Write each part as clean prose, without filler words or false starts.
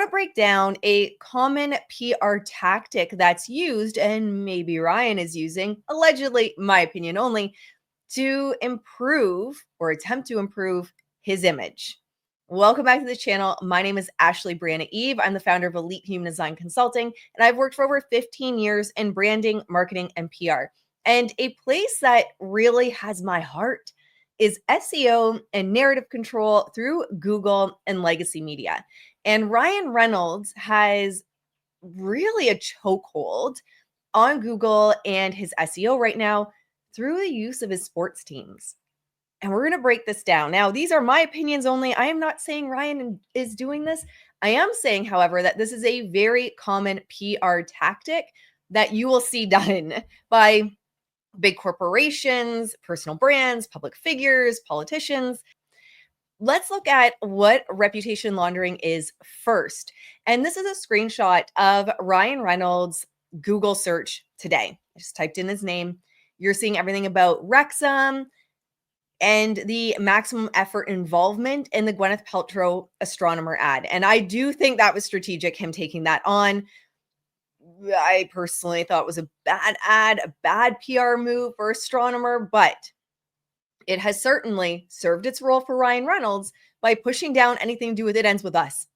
To break down a common PR tactic that's used, and maybe Ryan is using, allegedly, my opinion only, to improve or attempt to improve his image. Welcome back to the channel. My name is Ashley Brianna Eve. I'm the founder of Elite Human Design Consulting, and I've worked for over 15 years in branding, marketing, and PR. And a place that really has my heart is SEO and narrative control through Google and legacy media. And Ryan Reynolds has really a chokehold on Google and his SEO right now through the use of his sports teams. And we're going to break this down. Now, these are my opinions only. I am not saying Ryan is doing this. I am saying, however, that this is a very common PR tactic that you will see done by big corporations, personal brands, public figures, politicians. Let's look at what reputation laundering is first. And this is a screenshot of Ryan Reynolds' Google search today. I just typed in his name. You're seeing everything about Rexom and the maximum effort involvement in the Gwyneth Paltrow astronomer ad. And I do think that was strategic, him taking that on. I personally thought it was a bad ad, a bad PR move for astronomer, but it has certainly served its role for Ryan Reynolds by pushing down anything to do with it ends with us.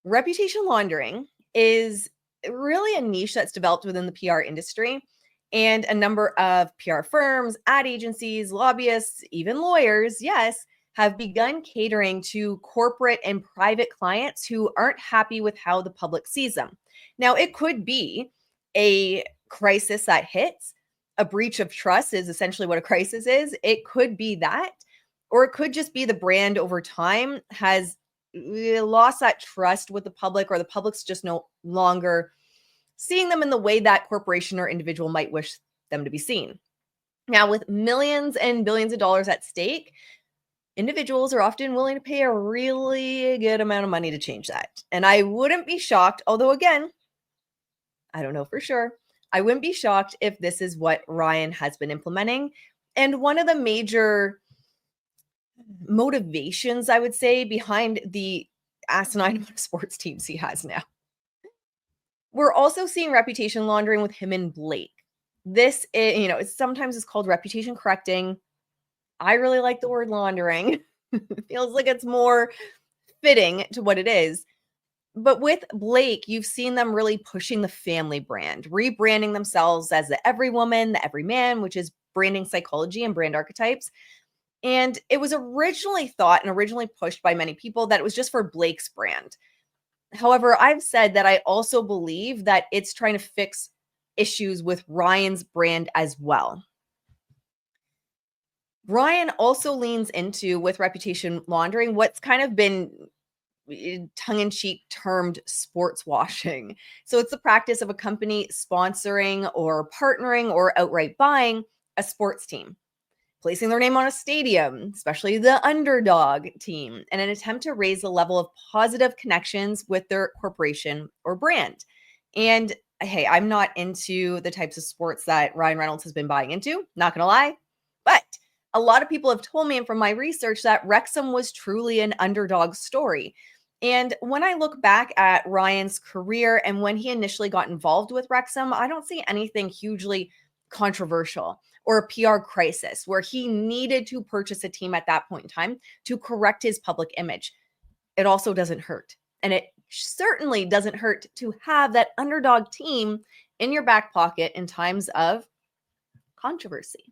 Reputation laundering is really a niche that's developed within the PR industry, and a number of PR firms, ad agencies, lobbyists, even lawyers, yes, have begun catering to corporate and private clients who aren't happy with how the public sees them. Now, it could be a crisis that hits. A breach of trust is essentially what a crisis is. It could be that, or it could just be the brand over time has lost that trust with the public, or the public's just no longer seeing them in the way that corporation or individual might wish them to be seen. Now, with millions and billions of dollars at stake, individuals are often willing to pay a really good amount of money to change that. And I wouldn't be shocked, although again, I don't know for sure, I wouldn't be shocked if this is what Ryan has been implementing. And one of the major motivations, I would say, behind the asinine amount of sports teams he has now. We're also seeing reputation laundering with him and Blake. This is, it's sometimes it's called reputation correcting. I really like the word laundering. It feels like it's more fitting to what it is. But with Blake, you've seen them really pushing the family brand, rebranding themselves as the every woman, the every man, which is branding psychology and brand archetypes. And it was originally thought and originally pushed by many people that it was just for Blake's brand. However, I've said that I also believe that it's trying to fix issues with Ryan's brand as well. Ryan also leans into, with reputation laundering, what's kind of been tongue-in-cheek termed sports washing. So it's the practice of a company sponsoring or partnering or outright buying a sports team, placing their name on a stadium, especially the underdog team, in an attempt to raise the level of positive connections with their corporation or brand. And hey, I'm not into the types of sports that Ryan Reynolds has been buying into, not gonna lie, but a lot of people have told me, and from my research, that Rexom was truly an underdog story. And when I look back at Ryan's career and when he initially got involved with Rexom, I don't see anything hugely controversial or a PR crisis where he needed to purchase a team at that point in time to correct his public image. It also doesn't hurt. And it certainly doesn't hurt to have that underdog team in your back pocket in times of controversy.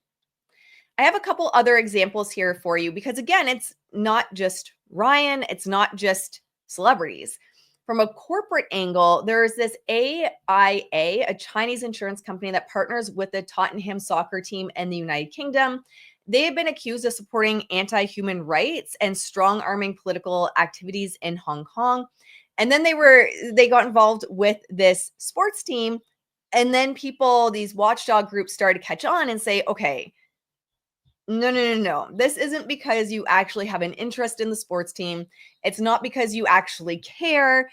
I have a couple other examples here for you because, again, it's not just Ryan, it's not just celebrities. From a corporate angle, there's this AIA, a Chinese insurance company that partners with the Tottenham soccer team in the United Kingdom. They have been accused of supporting anti-human rights and strong-arming political activities in Hong Kong. And then they got involved with this sports team. And then these watchdog groups started to catch on and say, okay, no. This isn't because you actually have an interest in the sports team. It's not because you actually care.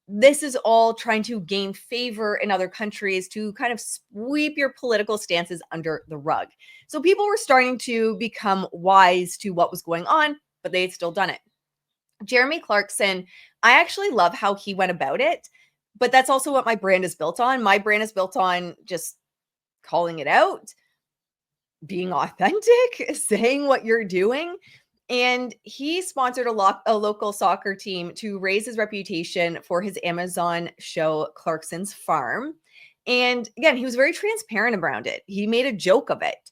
This is all trying to gain favor in other countries to kind of sweep your political stances under the rug. So people were starting to become wise to what was going on, but they had still done it. Jeremy Clarkson, I actually love how he went about it, but that's also what my brand is built on. My brand is built on just calling it out, being authentic, saying what you're doing. And he sponsored a local soccer team to raise his reputation for his Amazon show, Clarkson's Farm. And again, he was very transparent around it. He made a joke of it.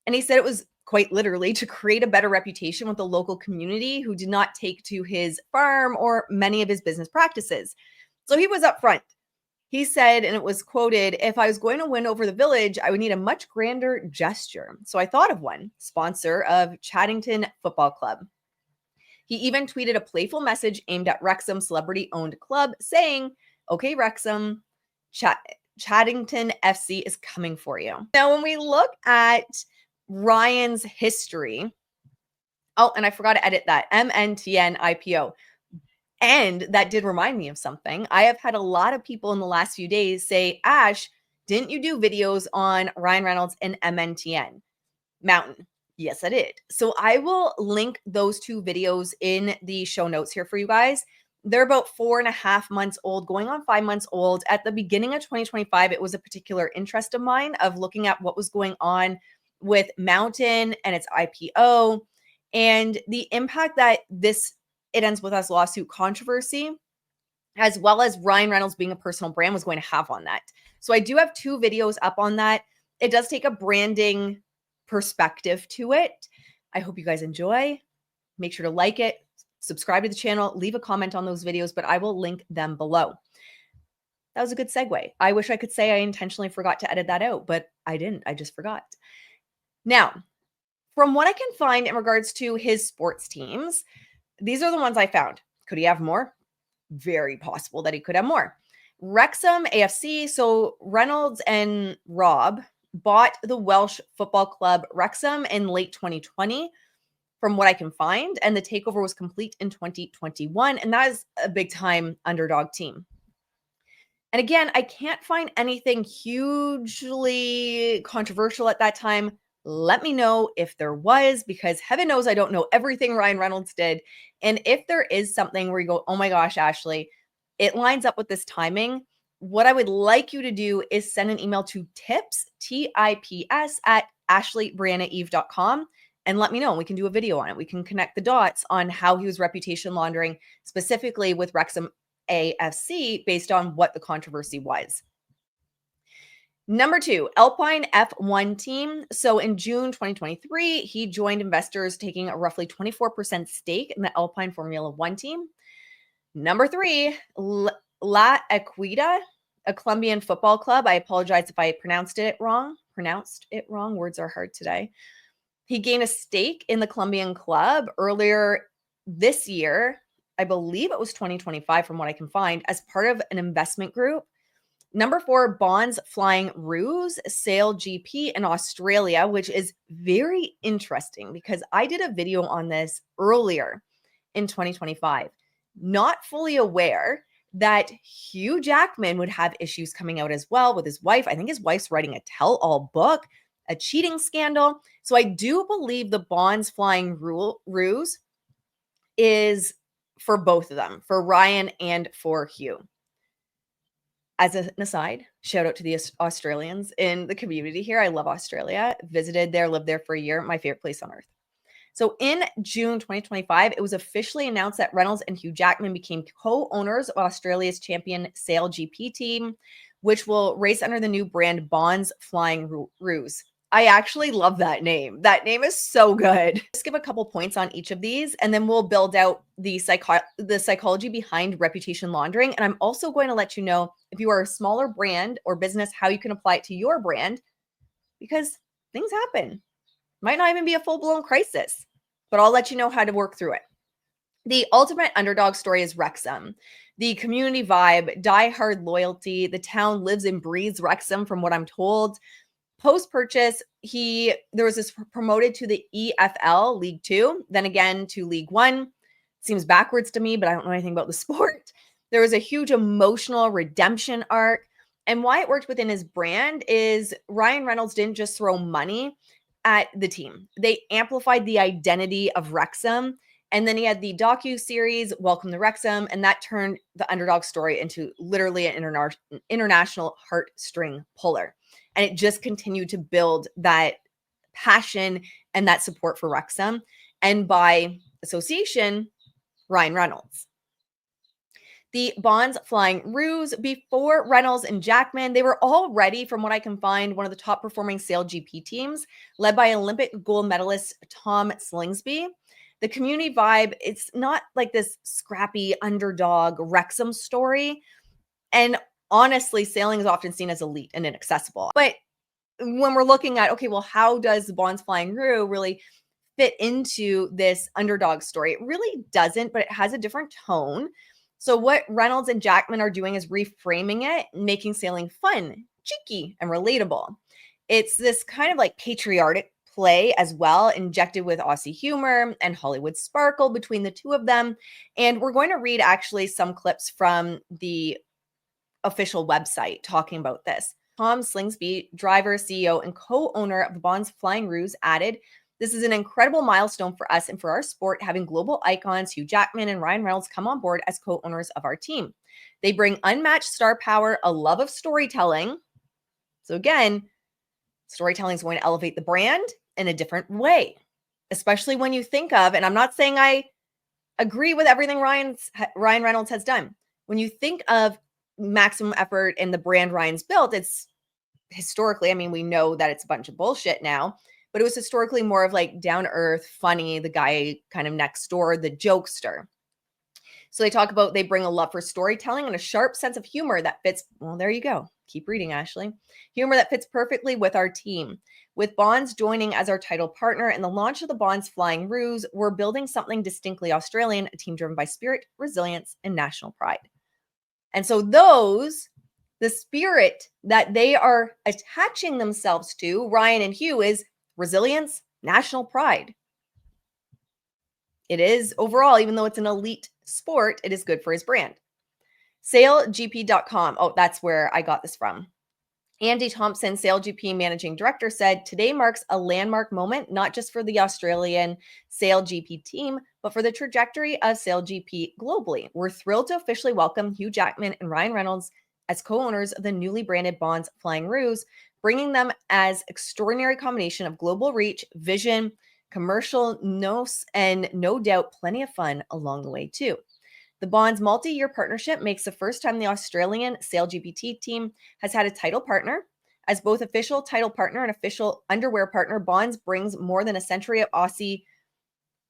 And he said it was quite literally to create a better reputation with the local community who did not take to his farm or many of his business practices. So he was upfront. He said, and it was quoted, "If I was going to win over the village, I would need a much grander gesture. So I thought of one, sponsor of Chaddington Football Club." He even tweeted a playful message aimed at Rexom celebrity-owned club saying, "Okay, Rexom, Chaddington FC is coming for you." Now, when we look at Ryan's history, oh, and I forgot to edit that, MNTN IPO. And that did remind me of something. I have had a lot of people in the last few days say, "Ash, didn't you do videos on Ryan Reynolds and MNTN Mountain?" Yes, I did. So I will link those two videos in the show notes here for you guys. They're about 4.5 months old, going on 5 months old. At the beginning of 2025, it was a particular interest of mine of looking at what was going on with Mountain and its IPO and the impact that It Ends With Us lawsuit controversy, as well as Ryan Reynolds being a personal brand, was going to have on that. So I do have 2 videos up on that. It does take a branding perspective to it. I hope you guys enjoy. Make sure to like it, subscribe to the channel, leave a comment on those videos, but I will link them below. That was a good segue. I wish I could say I intentionally forgot to edit that out, but I didn't. I just forgot. Now, from what I can find in regards to his sports teams, these are the ones I found. Could he have more? Very possible that he could have more. Rexom AFC. So Reynolds and Rob bought the Welsh football club Rexom in late 2020, from what I can find. And the takeover was complete in 2021. And that is a big time underdog team. And again, I can't find anything hugely controversial at that time. Let me know if there was, because heaven knows I don't know everything Ryan Reynolds did. And if there is something where you go, "Oh my gosh, Ashley, it lines up with this timing," what I would like you to do is send an email to tips, TIPS, at ashleybriannaeve.com and let me know. And we can do a video on it. We can connect the dots on how he was reputation laundering, specifically with Rexom AFC, based on what the controversy was. Number 2, Alpine F1 team. So in June 2023, he joined investors taking a roughly 24% stake in the Alpine Formula 1 team. Number 3, La Equita, a Colombian football club. I apologize if I pronounced it wrong. Words are hard today. He gained a stake in the Colombian club earlier this year. I believe it was 2025 from what I can find, as part of an investment group. Number 4, Bonds Flying Ruse, Sail GP in Australia, which is very interesting because I did a video on this earlier in 2025, not fully aware that Hugh Jackman would have issues coming out as well with his wife. I think his wife's writing a tell-all book, a cheating scandal. So I do believe the Bonds Flying Ruse is for both of them, for Ryan and for Hugh. As an aside, shout out to the Australians in the community here. I love Australia. Visited there, lived there for a year. My favorite place on earth. So in June 2025, it was officially announced that Reynolds and Hugh Jackman became co-owners of Australia's champion Sail GP team, which will race under the new brand Bonds Flying Ruse. I actually love that name. That name is so good. Let's give a couple points on each of these, and then we'll build out the psychology behind reputation laundering. And I'm also going to let you know, if you are a smaller brand or business, how you can apply it to your brand, because things happen. Might not even be a full-blown crisis, but I'll let you know how to work through it. The ultimate underdog story is Rexom. The community vibe, die-hard loyalty. The town lives and breathes Rexom, from what I'm told. Post-purchase, there was this promoted to the EFL League 2, then again to League 1. Seems backwards to me, but I don't know anything about the sport. There was a huge emotional redemption arc. And why it worked within his brand is Ryan Reynolds didn't just throw money at the team. They amplified the identity of Rexom And then he had the docu-series, Welcome to Rexom, and that turned the underdog story into literally an international heartstring puller. And it just continued to build that passion and that support for Rexom. And by association, Ryan Reynolds. The Bonds Flying Ruse, before Reynolds and Jackman, they were already, from what I can find, one of the top performing Sail GP teams, led by Olympic gold medalist Tom Slingsby. The community vibe, it's not like this scrappy underdog Wrexham story. And honestly, sailing is often seen as elite and inaccessible. But when we're looking at, okay, well, how does the Bonds Flying Rue really fit into this underdog story? It really doesn't, but it has a different tone. So what Reynolds and Jackman are doing is reframing it, making sailing fun, cheeky, and relatable. It's this kind of like patriotic play as well, injected with Aussie humor and Hollywood sparkle between the two of them. And we're going to read actually some clips from the official website talking about this. Tom Slingsby, driver, CEO, and co-owner of the Bonds Flying Ruse, added, "This is an incredible milestone for us and for our sport, having global icons Hugh Jackman and Ryan Reynolds come on board as co-owners of our team. They bring unmatched star power, a love of storytelling." So again, storytelling is going to elevate the brand in a different way, especially when you think of, and I'm not saying I agree with everything Ryan Reynolds has done. When you think of maximum effort and the brand Ryan's built, it's historically, I mean, we know that it's a bunch of bullshit now, but it was historically more of like down to earth, funny, the guy kind of next door, the jokester. So they talk about they bring a love for storytelling and a sharp sense of humor that fits. Well, there you go. Keep reading, Ashley. Humor that fits perfectly with our team. With Bonds joining as our title partner and the launch of the Bonds Flying Ruse, we're building something distinctly Australian, a team driven by spirit, resilience, and national pride. And so the spirit that they are attaching themselves to, Ryan and Hugh, is resilience, national pride. It is overall, even though it's an elite sport, it is good for his brand. SailGP.com. Oh, that's where I got this from. Andy Thompson, SailGP managing director, said, "Today marks a landmark moment, not just for the Australian SailGP team, but for the trajectory of SailGP globally. We're thrilled to officially welcome Hugh Jackman and Ryan Reynolds as co-owners of the newly branded Bonds Flying Ruse, bringing them as extraordinary combination of global reach, vision, commercial nous, and no doubt plenty of fun along the way too." The Bonds multi-year partnership makes the first time the Australian SailGPT team has had a title partner. As both official title partner and official underwear partner, Bonds brings more than a century of Aussie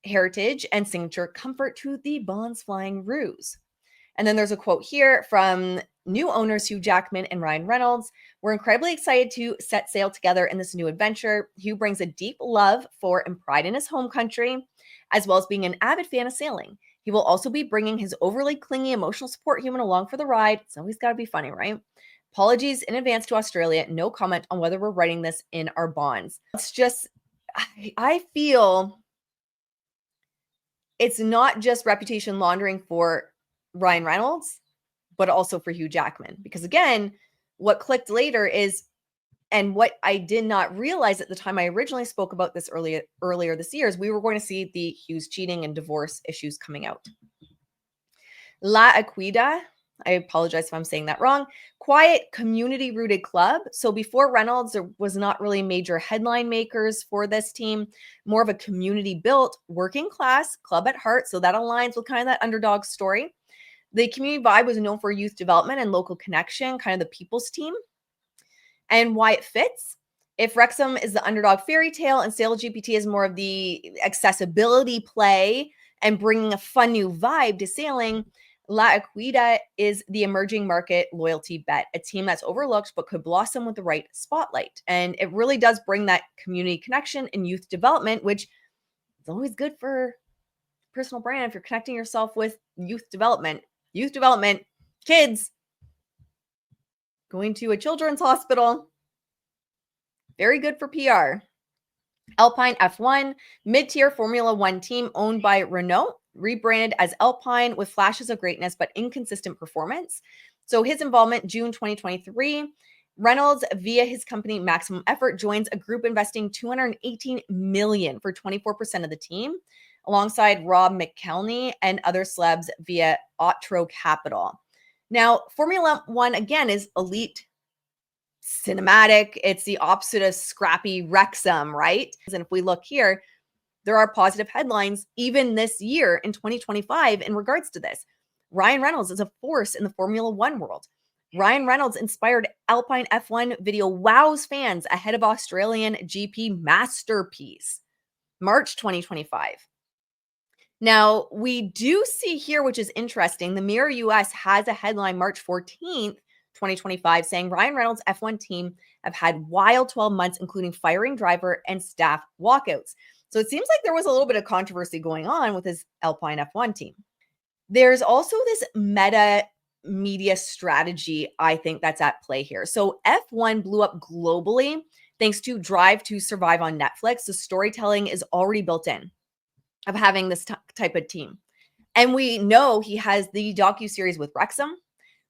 heritage and signature comfort to the Bonds Flying Ruse. And then there's a quote here from new owners Hugh Jackman and Ryan Reynolds. "We're incredibly excited to set sail together in this new adventure. Hugh brings a deep love for and pride in his home country, as well as being an avid fan of sailing. He will also be bringing his overly clingy emotional support human along for the ride." It's always got to be funny, right? "Apologies in advance to Australia. No comment on whether we're writing this in our bonds." It's just, I feel it's not just reputation laundering for Ryan Reynolds, but also for Hugh Jackman. Because again, what clicked later is, and what I did not realize at the time I originally spoke about this earlier this year, is we were going to see the Hughes cheating and divorce issues coming out. La Equida, I apologize if I'm saying that wrong, quiet, community-rooted club. So before Reynolds, there was not really major headline makers for this team, more of a community-built, working-class club at heart. So that aligns with kind of that underdog story. The community vibe was known for youth development and local connection, kind of the people's team. And why it fits: if Rexom is the underdog fairy tale and SailGPT is more of the accessibility play and bringing a fun new vibe to sailing, La Equida is the emerging market loyalty bet, a team that's overlooked but could blossom with the right spotlight. And it really does bring that community connection and youth development, which is always good for personal brand if you're connecting yourself with youth development. Youth development, kids, going to a children's hospital, very good for PR. Alpine F1, mid-tier Formula One team owned by Renault, rebranded as Alpine with flashes of greatness but inconsistent performance. So his involvement, June 2023, Reynolds, via his company Maximum Effort, joins a group investing $218 million for 24% of the team. alongside Rob McElhenney and other celebs via Otro Capital. Now, Formula One, again, is elite cinematic. It's the opposite of scrappy Rexom, right? And if we look here, there are positive headlines even this year in 2025 in regards to this. Ryan Reynolds is a force in the Formula One world. Ryan Reynolds inspired Alpine F1 video wows fans ahead of Australian GP masterpiece, March 2025. Now, we do see here, which is interesting, the Mirror US has a headline March 14th, 2025, saying Ryan Reynolds' F1 team have had wild 12 months, including firing driver and staff walkouts. So it seems like there was a little bit of controversy going on with his Alpine F1 team. There's also this meta media strategy, I think, that's at play here. So F1 blew up globally thanks to Drive to Survive on Netflix. The storytelling is already built in of having this type of team. And we know he has the docuseries with Rexom.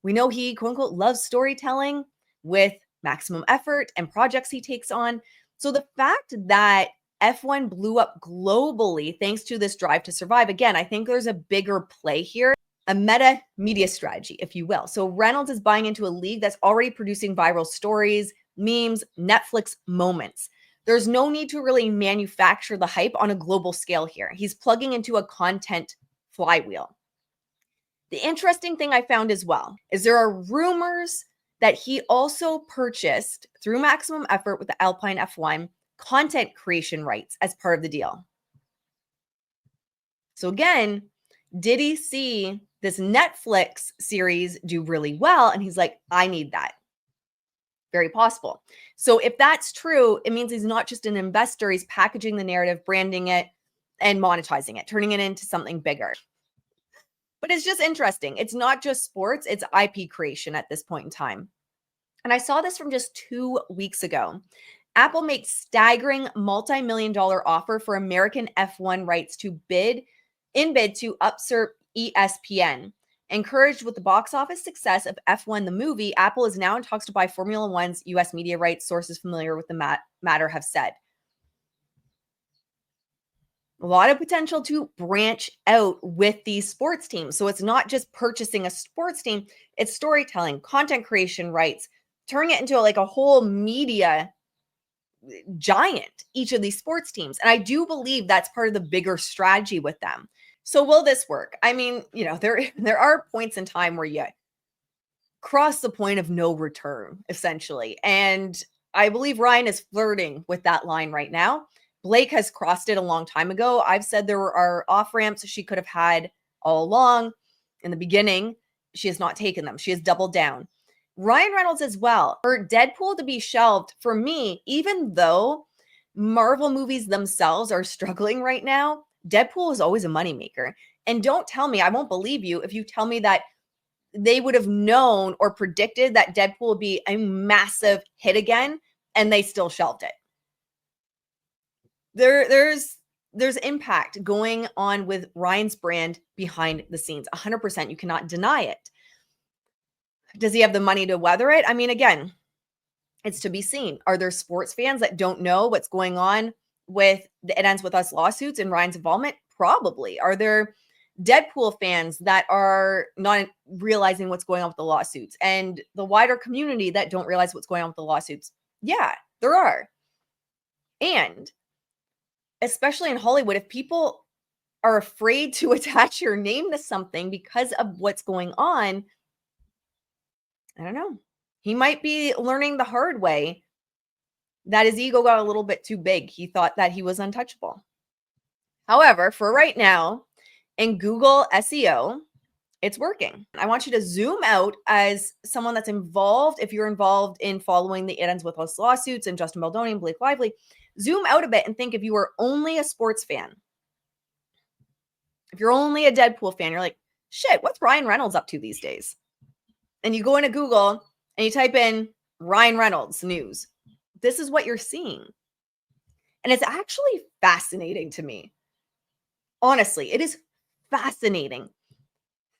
We know he, quote unquote, loves storytelling with maximum effort and projects he takes on. So the fact that F1 blew up globally thanks to this Drive to Survive, again, I think there's a bigger play here, a meta media strategy, if you will. So Reynolds is buying into a league that's already producing viral stories, memes, Netflix moments. There's no need to really manufacture the hype on a global scale here. He's plugging into a content flywheel. The interesting thing I found as well is there are rumors that he also purchased, through maximum effort with the Alpine F1, content creation rights as part of the deal. So again, did he see this Netflix series do really well? And he's like, I need that. Very possible. So if that's true, it means he's not just an investor. He's packaging the narrative, branding it, and monetizing it, turning it into something bigger. But it's just interesting. It's not just sports, it's IP creation at this point in time. And I saw this from just 2 weeks ago. Apple makes staggering multi-million-dollar offer for American F1 rights to bid to usurp ESPN. Encouraged with the box office success of F1 the movie, Apple is now in talks to buy Formula One's US media rights, sources familiar with the matter have said. A lot of potential to branch out with these sports teams. So it's not just purchasing a sports team, it's storytelling, content creation rights, turning it into like a whole media giant, each of these sports teams. And I do believe that's part of the bigger strategy with them. So will this work? I mean, there are points in time where you cross the point of no return, essentially. And I believe Ryan is flirting with that line right now. Blake has crossed it a long time ago. I've said there are off-ramps she could have had all along. In the beginning, she has not taken them. She has doubled down. Ryan Reynolds as well. For Deadpool to be shelved, for me, even though Marvel movies themselves are struggling right now, Deadpool is always a moneymaker. And don't tell me, I won't believe you if you tell me that they would have known or predicted that Deadpool would be a massive hit again, and they still shelved it. There's impact going on with Ryan's brand behind the scenes. 100%. You cannot deny it. Does he have the money to weather it? I mean, again, it's to be seen. Are there sports fans that don't know what's going on with the It Ends With Us lawsuits and Ryan's involvement? Probably. Are there Deadpool fans that are not realizing what's going on with the lawsuits and the wider community that don't realize what's going on with the lawsuits? Yeah, there are. And especially in Hollywood, if people are afraid to attach your name to something because of what's going on, I don't know. He might be learning the hard way that his ego got a little bit too big. He thought that he was untouchable. However, for right now, in Google SEO, it's working. I want you to zoom out as someone that's involved. If you're involved in following the It Ends With Us lawsuits and Justin Baldoni and Blake Lively, zoom out a bit and think if you were only a sports fan, if you're only a Deadpool fan, you're like, shit, what's Ryan Reynolds up to these days? And you go into Google and you type in Ryan Reynolds news. This is what you're seeing. And it's actually fascinating to me. Honestly, it is fascinating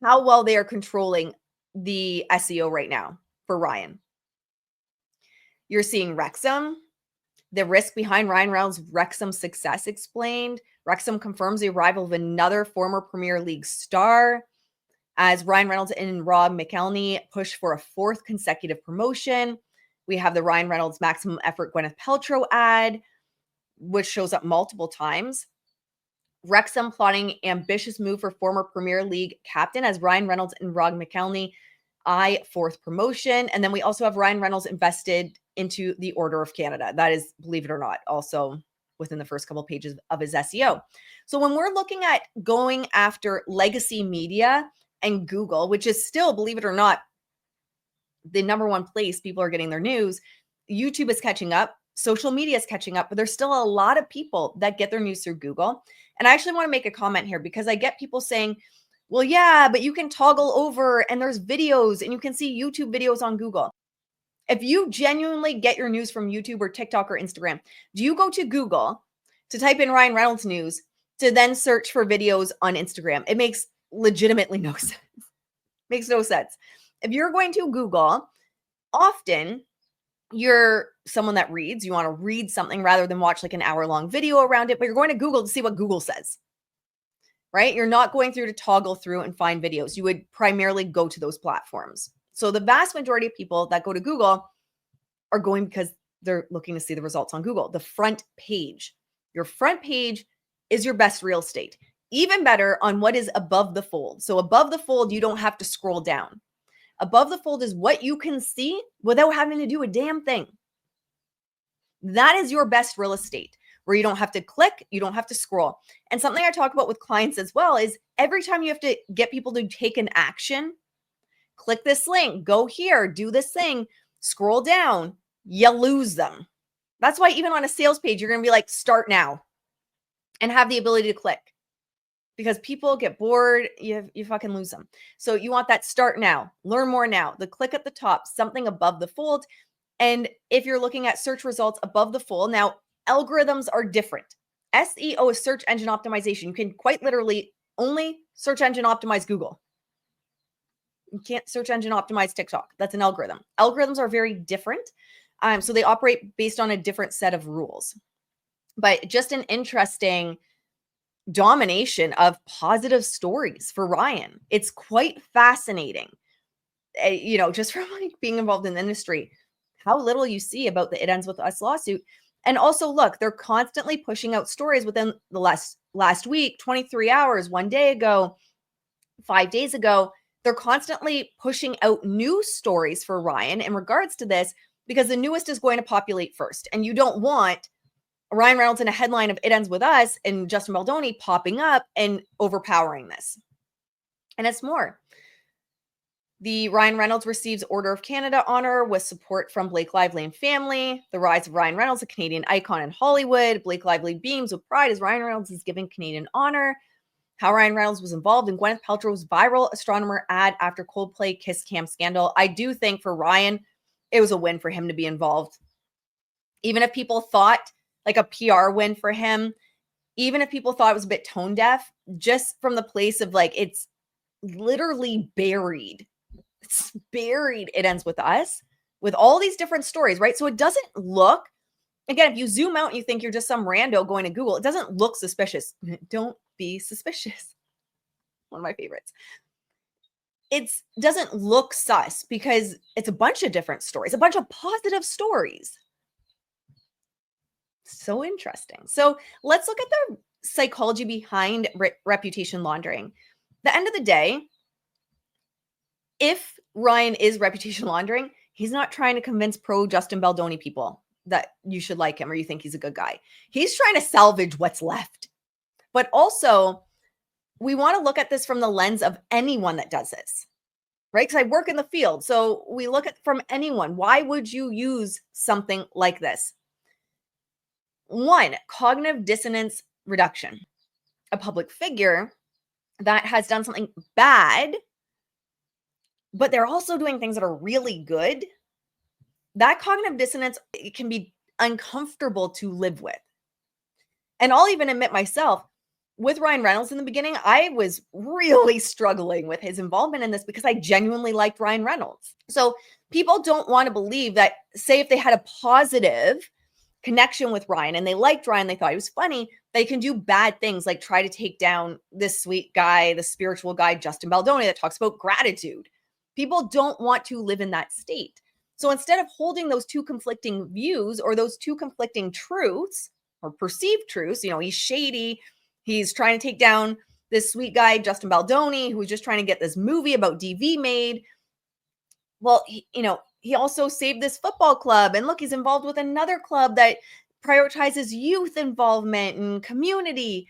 how well they are controlling the SEO right now for Ryan. You're seeing Rexom, the risk behind Ryan Reynolds' Rexom success explained, Rexom confirms the arrival of another former Premier League star as Ryan Reynolds and Rob McElhenney push for a fourth consecutive promotion. We have the Ryan Reynolds Maximum Effort Gwyneth Paltrow ad, which shows up multiple times. Rexom plotting ambitious move for former Premier League captain as Ryan Reynolds and Rob McElhenney eye fourth promotion. And then we also have Ryan Reynolds invested into the Order of Canada. That is, believe it or not, also within the first couple pages of his SEO. So when we're looking at going after legacy media and Google, which is still, believe it or not, the number one place people are getting their news, YouTube is catching up. Social media is catching up, but there's still a lot of people that get their news through Google. And I actually want to make a comment here because I get people saying, well, yeah, but you can toggle over and there's videos and you can see YouTube videos on Google. If you genuinely get your news from YouTube or TikTok or Instagram, do you go to Google to type in Ryan Reynolds news to then search for videos on Instagram? It makes legitimately no sense. Makes no sense. If you're going to Google, often you're someone that reads, you want to read something rather than watch like an hour-long video around it, but you're going to Google to see what Google says, right? You're not going through to toggle through and find videos. You would primarily go to those platforms. So the vast majority of people that go to Google are going because they're looking to see the results on Google. The front page. Your front page is your best real estate. Even better on what is above the fold. So above the fold, you don't have to scroll down. Above the fold is what you can see without having to do a damn thing. That is your best real estate, where you don't have to click, you don't have to scroll. And something I talk about with clients as well is every time you have to get people to take an action, click this link, go here, do this thing, scroll down, you lose them. That's why even on a sales page, you're going to be like, start now, and have the ability to click. Because people get bored, you fucking lose them. So you want that start now, learn more now, the click at the top, something above the fold. And if you're looking at search results above the fold, now algorithms are different. SEO is search engine optimization. You can quite literally only search engine optimize Google. You can't search engine optimize TikTok. That's an algorithm. Algorithms are very different. So they operate based on a different set of rules. But just an interesting domination of positive stories for Ryan. It's quite fascinating, just from like being involved in the industry, how little you see about the It Ends With Us lawsuit. And also, look, they're constantly pushing out stories within the last week, 23 hours, 1 day ago, 5 days ago. They're constantly pushing out new stories for Ryan in regards to this because the newest is going to populate first. And you don't want Ryan Reynolds in a headline of It Ends With Us and Justin Baldoni popping up and overpowering this. And it's more. The Ryan Reynolds receives Order of Canada honor with support from Blake Lively and family. The rise of Ryan Reynolds, a Canadian icon in Hollywood. Blake Lively beams with pride as Ryan Reynolds is given Canadian honor. How Ryan Reynolds was involved in Gwyneth Paltrow's viral astronomer ad after Coldplay kiss cam scandal. I do think for Ryan, it was a win for him to be involved. Even if people thought like a PR win for him, even if people thought it was a bit tone deaf, just from the place of like, it's literally buried. It's buried. It Ends With Us with all these different stories, right? So it doesn't look, again, if you zoom out and you think you're just some rando going to Google, it doesn't look suspicious. Don't be suspicious. One of my favorites. It doesn't look sus because it's a bunch of different stories, a bunch of positive stories. So interesting. So let's look at the psychology behind reputation laundering. The end of the day, if Ryan is reputation laundering, he's not trying to convince pro Justin Baldoni people that you should like him or you think he's a good guy. He's trying to salvage what's left. But also, we want to look at this from the lens of anyone that does this, right? Because I work in the field. So we look at from anyone. Why would you use something like this? One, cognitive dissonance reduction. A public figure that has done something bad, but they're also doing things that are really good. That cognitive dissonance, it can be uncomfortable to live with. And I'll even admit myself, with Ryan Reynolds in the beginning, I was really struggling with his involvement in this because I genuinely liked Ryan Reynolds. So people don't want to believe that, say if they had a positive connection with Ryan and they liked Ryan, they thought he was funny, They can do bad things like try to take down this sweet guy, the spiritual guy, Justin Baldoni, that talks about gratitude. People don't want to live in that state. So instead of holding those two conflicting views or those two conflicting truths or perceived truths, he's shady, he's trying to take down this sweet guy, Justin Baldoni, who's just trying to get this movie about DV made. Well, he also saved this football club. And look, he's involved with another club that prioritizes youth involvement and community.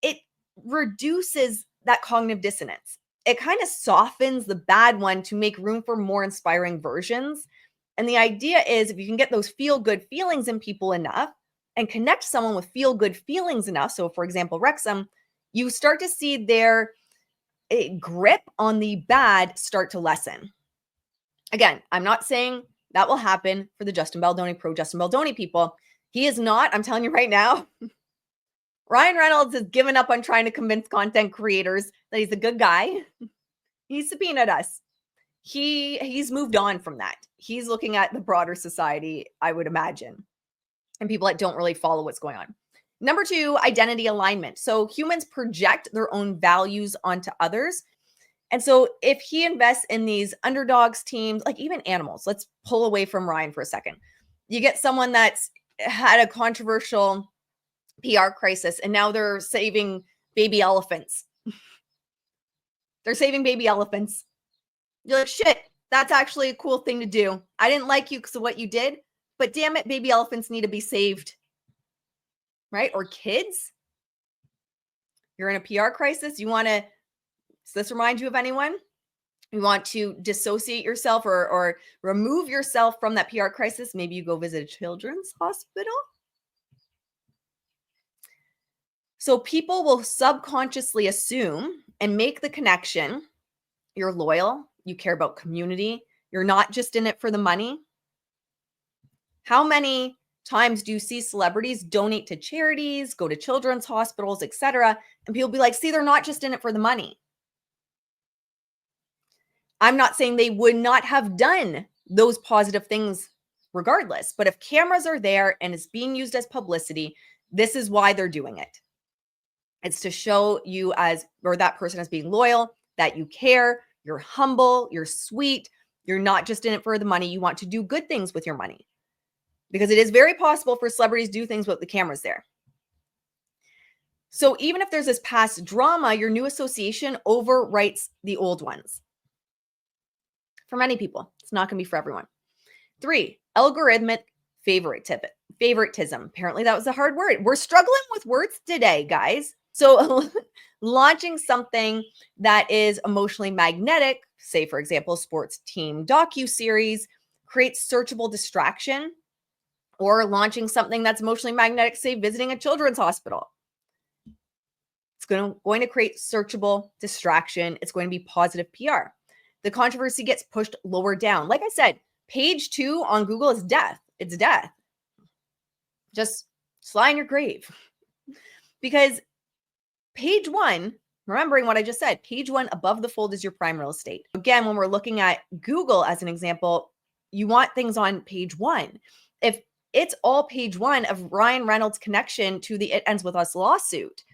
It reduces that cognitive dissonance. It kind of softens the bad one to make room for more inspiring versions. And the idea is if you can get those feel good feelings in people enough and connect someone with feel good feelings enough. So, for example, Rexom, you start to see their grip on the bad start to lessen. Again, I'm not saying that will happen for the Justin Baldoni people. He is not, I'm telling you right now, Ryan Reynolds has given up on trying to convince content creators that he's a good guy. He's subpoenaed us. He's moved on from that. He's looking at the broader society, I would imagine, and people that don't really follow what's going on. Number 2, identity alignment. So humans project their own values onto others. And so if he invests in these underdogs teams, like even animals, let's pull away from Ryan for a second. You get someone that's had a controversial PR crisis and now they're saving baby elephants. They're saving baby elephants. You're like, shit, that's actually a cool thing to do. I didn't like you because of what you did, but damn it, baby elephants need to be saved. Right? Or kids. You're in a PR crisis. You want to, does this remind you of anyone? You want to dissociate yourself or remove yourself from that PR crisis. Maybe you go visit a children's hospital. So people will subconsciously assume and make the connection. You're loyal. You care about community. You're not just in it for the money. How many times do you see celebrities donate to charities, go to children's hospitals, etc., and people be like, see, they're not just in it for the money. I'm not saying they would not have done those positive things regardless, but if cameras are there and it's being used as publicity, this is why they're doing it. It's to show you or that person as being loyal, that you care, you're humble, you're sweet, you're not just in it for the money. You want to do good things with your money. Because it is very possible for celebrities to do things with the cameras there. So even if there's this past drama, your new association overwrites the old ones. For many people, it's not going to be for everyone. 3, algorithmic favoritism. Apparently that was a hard word. We're struggling with words today, guys. So launching something that is emotionally magnetic, say, for example, sports team docuseries, creates searchable distraction. Or launching something that's emotionally magnetic, say visiting a children's hospital. It's going to create searchable distraction. It's going to be positive PR. The controversy gets pushed lower down. Like I said, page 2 on Google is death. It's death. Just lie in your grave. Because page 1, remembering what I just said, page 1 above the fold is your prime real estate. Again, when we're looking at Google as an example, you want things on page 1. If it's all page 1 of Ryan Reynolds' connection to the It Ends With Us lawsuit.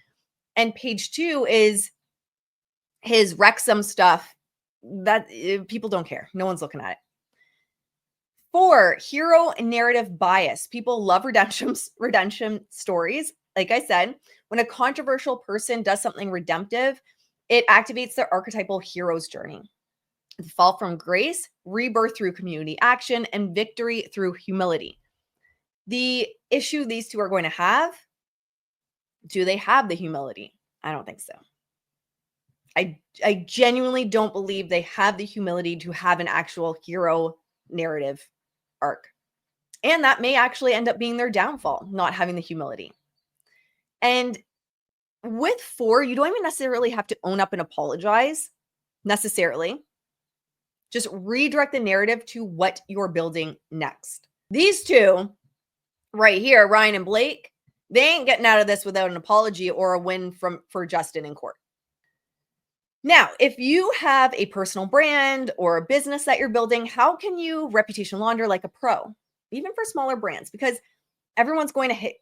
And page 2 is his Rexom stuff that people don't care. No one's looking at it. 4, hero narrative bias. People love redemption stories. Like I said, when a controversial person does something redemptive, it activates their archetypal hero's journey. The fall from grace, rebirth through community action, and victory through humility. The issue these two are going to have, do they have the humility? I don't think so. I genuinely don't believe they have the humility to have an actual hero narrative arc. And that may actually end up being their downfall, not having the humility. And with 4, you don't even necessarily have to own up and apologize necessarily. Just redirect the narrative to what you're building next. These two right here, Ryan and Blake, they ain't getting out of this without an apology or a win for Justin in court. Now, if you have a personal brand or a business that you're building, how can you reputation launder like a pro, even for smaller brands? Because everyone's going to hit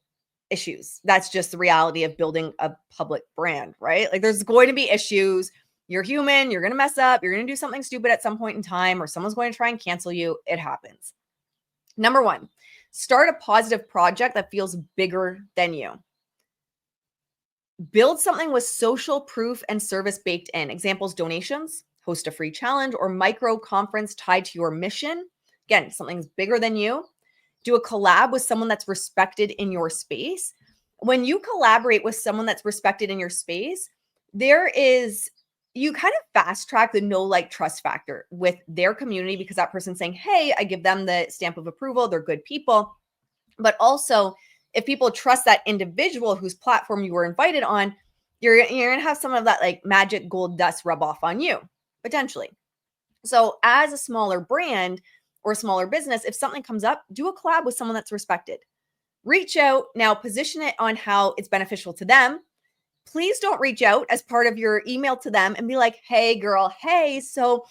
issues. That's just the reality of building a public brand, right? Like there's going to be issues. You're human, you're going to mess up, you're going to do something stupid at some point in time, or someone's going to try and cancel you. It happens. Number one, start a positive project that feels bigger than you. Build something with social proof and service baked in. Examples, donations, host a free challenge, or micro conference tied to your mission. Again, something's bigger than you. Do a collab with someone that's respected in your space. When you collaborate with someone that's respected in your space, you kind of fast track the know, like, trust factor with their community, because that person's saying, hey, I give them the stamp of approval. They're good people. But also, if people trust that individual whose platform you were invited on, you're going to have some of that like magic gold dust rub off on you, potentially. So as a smaller brand or a smaller business, if something comes up, do a collab with someone that's respected. Reach out. Now, position it on how it's beneficial to them. Please don't reach out as part of your email to them and be like, hey, girl, hey, so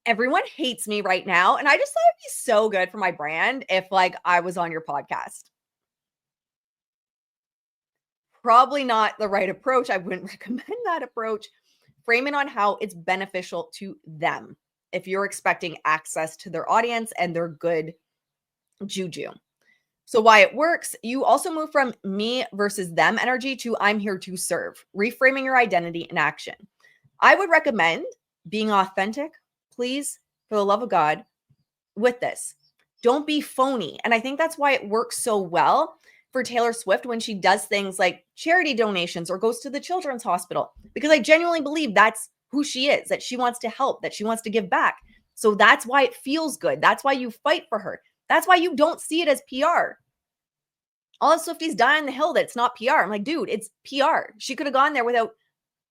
everyone hates me right now. And I just thought it'd be so good for my brand if like I was on your podcast. Probably not the right approach. I wouldn't recommend that approach. Frame it on how it's beneficial to them if you're expecting access to their audience and their good juju. So why it works, you also move from me versus them energy to I'm here to serve, reframing your identity in action. I would recommend being authentic, please, for the love of God, with this. Don't be phony. And I think that's why it works so well for Taylor Swift when she does things like charity donations or goes to the children's hospital, because I genuinely believe that's who she is, that she wants to help, that she wants to give back. So that's why it feels good. That's why you fight for her. That's why you don't see it as PR. All the Swifties die on the hill that it's not PR. I'm like, dude, it's PR. She could have gone there without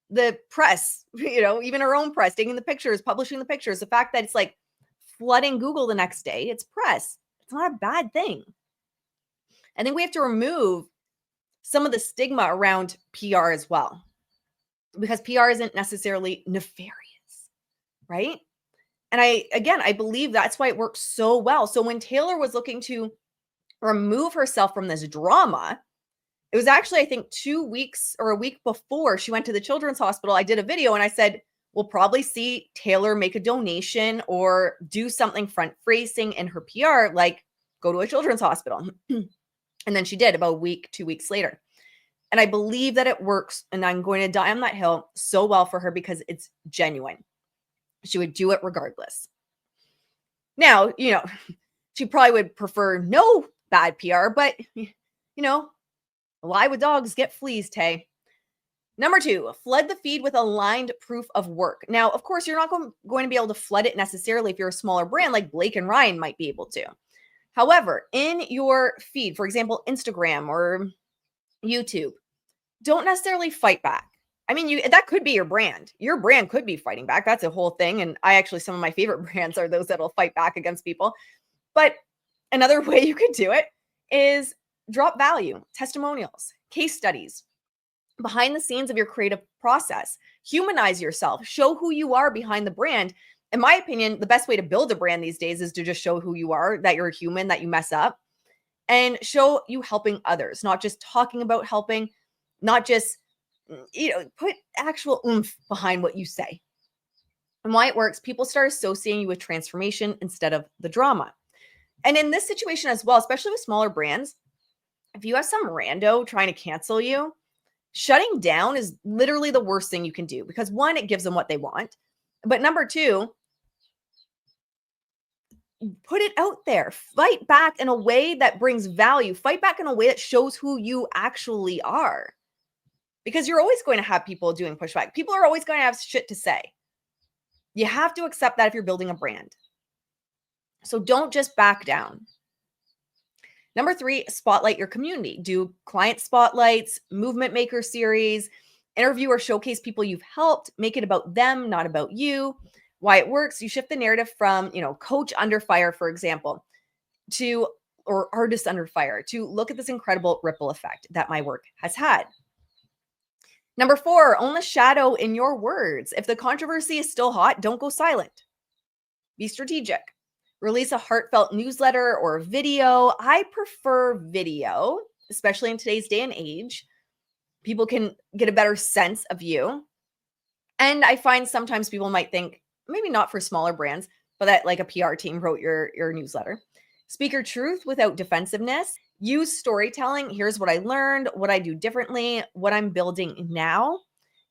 the press, even her own press, taking the pictures, publishing the pictures. The fact that it's like flooding Google the next day, it's press. It's not a bad thing. I think we have to remove some of the stigma around PR as well, because PR isn't necessarily nefarious, right? And I believe that's why it works so well. So when Taylor was looking to remove herself from this drama, it was actually, I think, 2 weeks or a week before she went to the children's hospital. I did a video and I said, we'll probably see Taylor make a donation or do something front facing in her PR, like go to a children's hospital. And then she did about a week, 2 weeks later. And I believe that it works. And I'm going to die on that hill so well for her because it's genuine. She would do it regardless. Now, she probably would prefer no bad PR, but, lie with dogs, get fleas, Tay. Number 2, flood the feed with aligned proof of work. Now, of course, you're not going to be able to flood it necessarily if you're a smaller brand like Blake and Ryan might be able to. However, in your feed, for example, Instagram or YouTube, don't necessarily fight back. I mean, that could be your brand. Your brand could be fighting back. That's a whole thing. And some of my favorite brands are those that'll fight back against people. But another way you could do it is drop value, testimonials, case studies, behind the scenes of your creative process. Humanize yourself. Show who you are behind the brand. In my opinion, the best way to build a brand these days is to just show who you are, that you're human, that you mess up, and show you helping others, not just talking about helping, not just, put actual oomph behind what you say. And why it works, people start associating you with transformation instead of the drama. And in this situation as well, especially with smaller brands, if you have some rando trying to cancel you, shutting down is literally the worst thing you can do, because 1, it gives them what they want. But number 2, put it out there. Fight back in a way that brings value. Fight back in a way that shows who you actually are. Because you're always going to have people doing pushback. People are always going to have shit to say. You have to accept that if you're building a brand. So don't just back down. Number 3, spotlight your community. Do client spotlights, movement maker series, interview or showcase people you've helped. Make it about them, not about you. Why it works, you shift the narrative from, coach under fire, for example, or artist under fire, to look at this incredible ripple effect that my work has had. Number 4, own the shadow in your words. If the controversy is still hot, don't go silent. Be strategic. Release a heartfelt newsletter or video. I prefer video. especially in today's day and age. People can get a better sense of you. And I find sometimes people might think, maybe not for smaller brands, but that like a PR team wrote your newsletter. Speak your truth without defensiveness. Use storytelling. Here's what I learned, what I do differently, what I'm building now.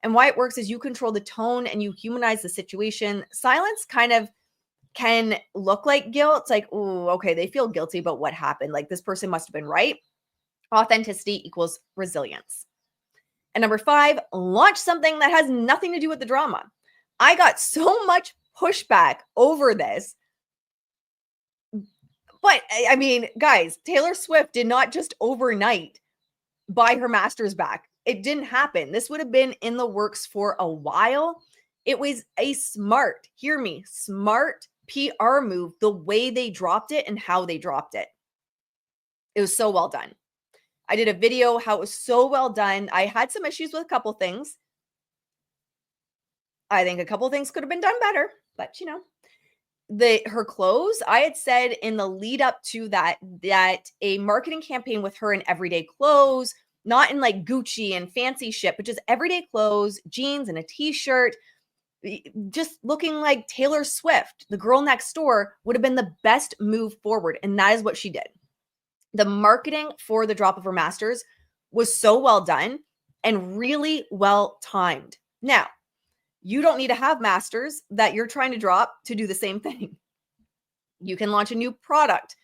And why it works is you control the tone and you humanize the situation. Silence kind of can look like guilt. It's like, oh, okay, they feel guilty about what happened. Like this person must have been right. Authenticity equals resilience. And number 5, launch something that has nothing to do with the drama. I got so much pushback over this. But I mean, guys, Taylor Swift did not just overnight buy her master's back. It didn't happen. This would have been in the works for a while. It was a smart, hear me, smart PR move, the way they dropped it and how they dropped it. It was so well done. I did a video how it was so well done. I had some issues with a couple things. I think a couple things could have been done better, but her clothes, I had said in the lead up to that a marketing campaign with her in everyday clothes, not in like Gucci and fancy shit, but just everyday clothes, jeans and a t-shirt, just looking like Taylor Swift, the girl next door, would have been the best move forward. And that is what she did. The marketing for the drop of her masters was so well done and really well timed. Now, you don't need to have masters that you're trying to drop to do the same thing. You can launch a new product,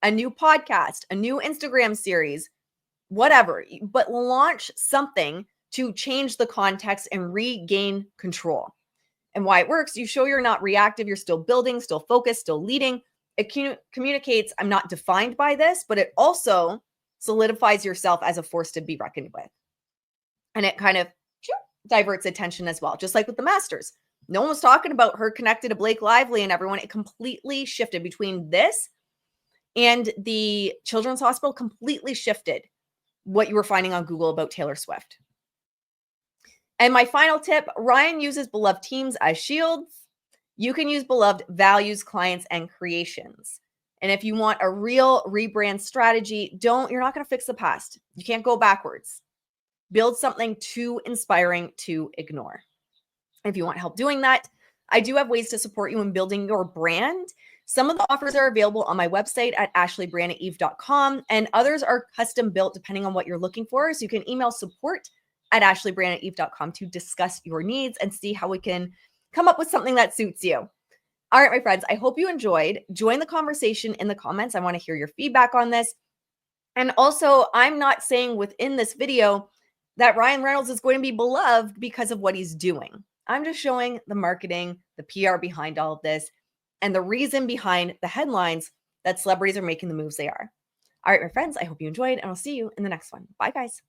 a new podcast, a new Instagram series, whatever, but launch something to change the context and regain control. And why it works, you show you're not reactive, you're still building, still focused, still leading. It communicates, I'm not defined by this, but it also solidifies yourself as a force to be reckoned with. And it kind of diverts attention as well, just like with the Masters. No one was talking about her connected to Blake Lively and everyone. It completely shifted between this and the Children's Hospital, completely shifted what you were finding on Google about Taylor Swift. And my final tip, Ryan uses beloved teams as shields. You can use beloved values, clients, and creations. And if you want a real rebrand strategy, you're not going to fix the past. You can't go backwards. Build something too inspiring to ignore. If you want help doing that, I do have ways to support you in building your brand. Some of the offers are available on my website at ashleybrandoneve.com, and others are custom built depending on what you're looking for. So you can email support@ashleybrandoneve.com to discuss your needs and see how we can come up with something that suits you. All right, my friends, I hope you enjoyed. Join the conversation in the comments. I want to hear your feedback on this. And also, I'm not saying within this video that Ryan Reynolds is going to be beloved because of what he's doing. I'm just showing the marketing, the PR behind all of this, and the reason behind the headlines that celebrities are making the moves they are. All right, my friends, I hope you enjoyed, and I'll see you in the next one. Bye, guys.